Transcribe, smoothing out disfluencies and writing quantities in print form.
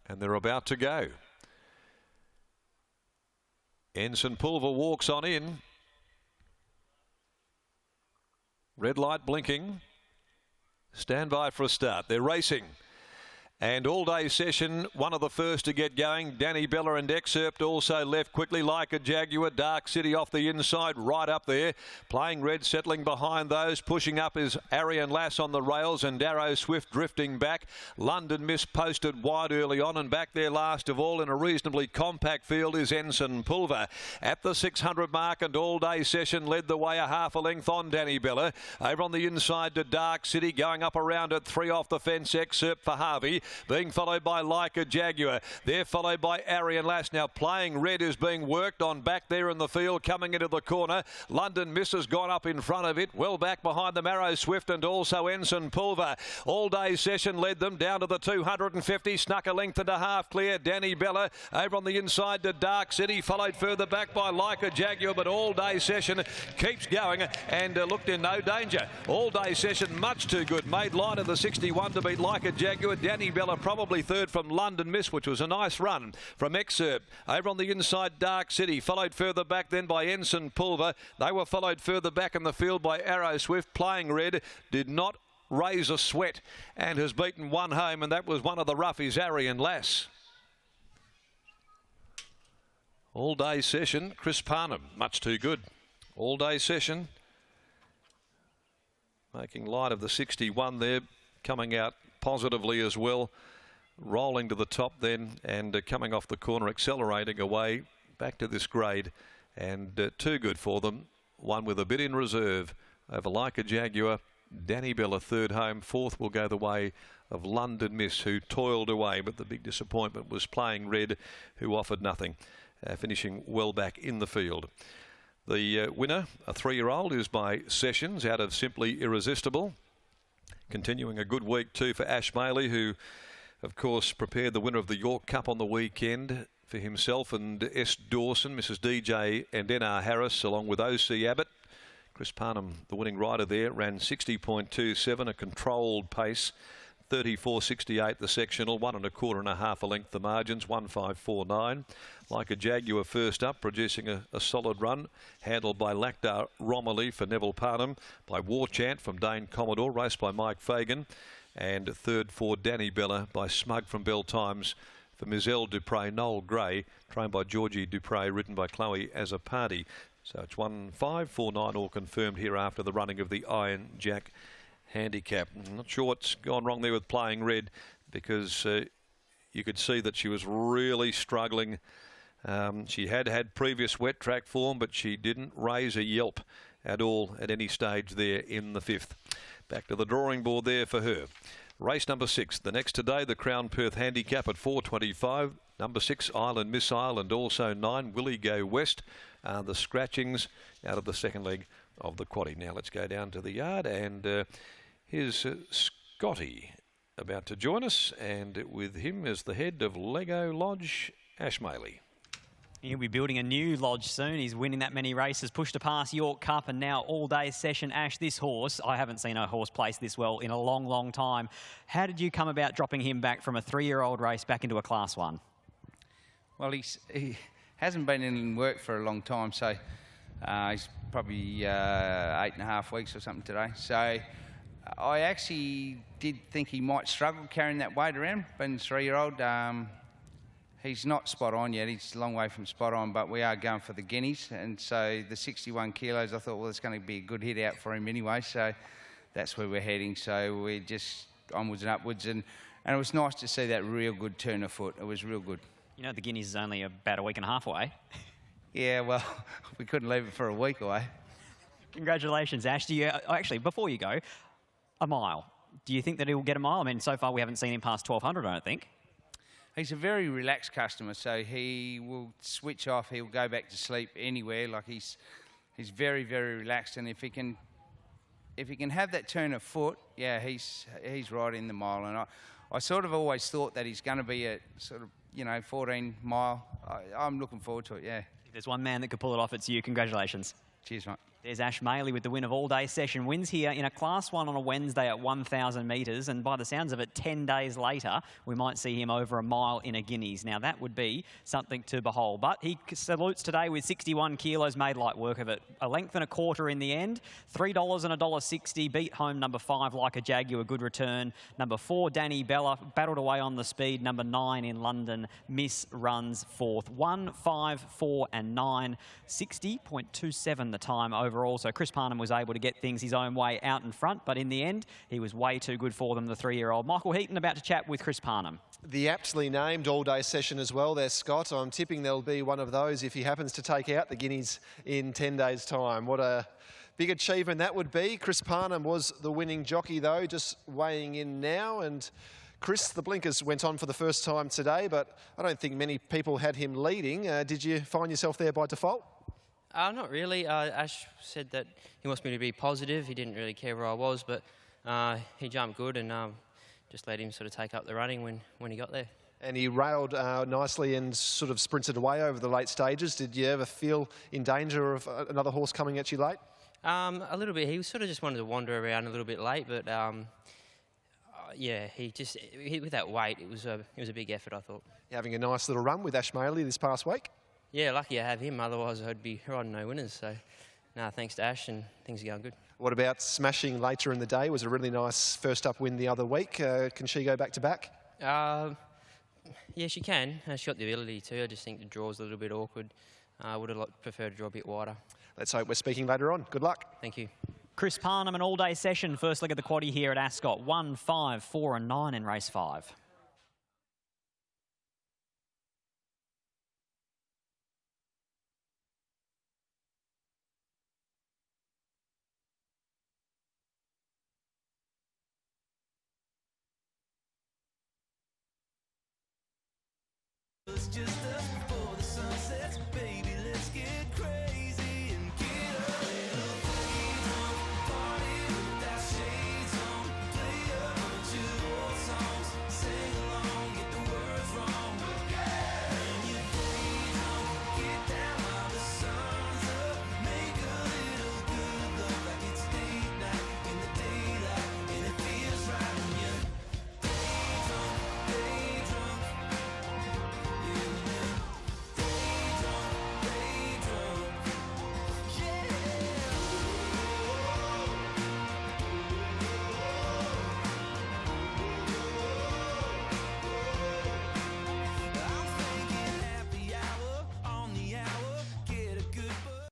And they're about to go. Ensign Pulver walks on in. Red light blinking. Stand by for a start. They're racing. And all day session, one of the first to get going. Danny Bella and Excerpt also left quickly like a Jaguar. Dark City off the inside, right up there. Playing red, settling behind those. Pushing up is Arian Lass on the rails and Darrow Swift drifting back. London Miss posted wide early on, and back there last of all in a reasonably compact field is Ensign Pulver. At the 600 mark, and all day session led the way a half a length on Danny Bella. Over on the inside to Dark City, going up around at 3 off the fence. Excerpt for Harvey. Being followed by Like a Jaguar. They're followed by Arian Lass. Now Playing Red is being worked on back there in the field, coming into the corner. London Miss has gone up in front of it. Well back behind them, Arrow Swift and also Ensign Pulver. All day session led them down to the 250. Snuck a length and a half clear. Danny Bella over on the inside to Dark City. Followed further back by Like a Jaguar. But all day session keeps going and looked in no danger. All day session much too good. Made line of the 61 to beat Like a Jaguar. Danny Bella probably third from London Miss, which was a nice run from Excerpt. Over on the inside, Dark City, followed further back then by Ensign Pulver. They were followed further back in the field by Arrow Swift. Playing Red did not raise a sweat and has beaten one home, and that was one of the roughies, Arian Lass. All day session, Chris Parnham, much too good. All day session, making light of the 61 there, coming out positively as well, rolling to the top then and coming off the corner, accelerating away back to this grade, and too good for them. One with a bit in reserve over Like a Jaguar. Danny Bella third home. Fourth will go the way of London Miss, who toiled away, but the big disappointment was Playing Red, who offered nothing, finishing well back in the field. The winner, a 3-year-old, is by Sessions out of Simply Irresistible. Continuing a good week too for Ash Maley, who of course prepared the winner of the York Cup on the weekend for himself and S. Dawson, Mrs. DJ and N.R. Harris, along with O.C. Abbott. Chris Parnham, the winning rider there, ran 60.27, a controlled pace. 34.68 the sectional, 1 1/4 a length the margins, 1.549. Like a Jaguar first up, producing a solid run, handled by Lactar Romilly for Neville Parnham, by War Chant from Dane Commodore, raced by Mike Fagan, and third for Danny Bella by Smug from Bell Times for Mizelle Dupre. Noel Gray, trained by Georgie Dupre, ridden by Chloe as a party. So it's 1.549 all confirmed here after the running of the Iron Jack handicap. I'm not sure what's gone wrong there with Playing Red, because you could see that she was really struggling. She had previous wet track form, but she didn't raise a yelp at all at any stage there in the 5th. Back to the drawing board there for her. Race number 6, the next today, the Crown Perth handicap at 4.25. Number 6, Island Missile, and also 9, Willie Go West. The scratchings out of the second leg of the quaddie. Now let's go down to the yard, and here's Scotty about to join us, and with him is the head of Lego Lodge, Ash Maley. He'll be building a new lodge soon. He's winning that many races, pushed to pass York Cup, and now all-day session. Ash, this horse, I haven't seen a horse place this well in a long, long time. How did you come about dropping him back from a 3-year-old race back into a Class 1? Well, he hasn't been in work for a long time, so he's probably 8.5 weeks or something today. So I actually did think he might struggle carrying that weight around, being a 3-year-old. He's not spot on yet. He's a long way from spot on, but we are going for the guineas. And so the 61 kilos, I thought, well, it's going to be a good hit out for him anyway. So that's where we're heading. So we're just onwards and upwards. And it was nice to see that real good turn of foot. It was real good. You know, the guineas is only about a week and a half away. Yeah, well, we couldn't leave it for a week away. Congratulations, Ash. Do you, actually, before you go, a mile. Do you think that he'll get a mile? I mean, so far we haven't seen him past 1,200, I don't think. He's a very relaxed customer, so he will switch off. He'll go back to sleep anywhere. Like he's very, very relaxed, and if he can have that turn of foot, yeah, he's right in the mile. And I sort of always thought that he's going to be a sort of 14 mile. I'm looking forward to it. Yeah. If there's one man that could pull it off, it's you. Congratulations. Cheers, mate. There's Ash Maley with the win of all-day session. Wins here in a Class 1 on a Wednesday at 1,000 metres, and by the sounds of it, 10 days later, we might see him over a mile in a Guineas. Now, that would be something to behold. But he salutes today with 61 kilos, made light work of it. A length and a quarter in the end. $3 and $1.60, beat home number 5, Like a Jaguar, good return. Number 4, Danny Bella, battled away on the speed. Number 9 in London, Miss runs 4th. 1, 5, 4 and 9. 60.27 the time overall. So Chris Parnham was able to get things his own way out in front, but in the end, he was way too good for them, the 3-year-old. Michael Heaton about to chat with Chris Parnham. The aptly named all-day session as well there, Scott. I'm tipping there'll be one of those if he happens to take out the Guineas in 10 days' time. What a big achievement that would be. Chris Parnham was the winning jockey, though, just weighing in now. And Chris, the blinkers went on for the first time today, but I don't think many people had him leading. Did you find yourself there by default? Not really. Ash said that he wants me to be positive. He didn't really care where I was, but he jumped good and just let him sort of take up the running when he got there. And he railed nicely and sort of sprinted away over the late stages. Did you ever feel in danger of another horse coming at you late? A little bit. He sort of just wanted to wander around a little bit late, but yeah, with that weight, it was a big effort, I thought. You're having a nice little run with Ash Maley this past week? Yeah, lucky I have him, otherwise I'd be riding no winners. So, no, thanks to Ash, and things are going good. What about smashing later in the day? Was a really nice first-up win the other week. Can she go back-to-back? Yeah, she can. She got the ability to. I just think the draw's a little bit awkward. I would have preferred to draw a bit wider. Let's hope we're speaking later on. Good luck. Thank you. Chris Parnham, an all-day session. First leg of the quaddie here at Ascot. 1, 5, 4 and 9 in race 5. Just us before the sun sets, baby.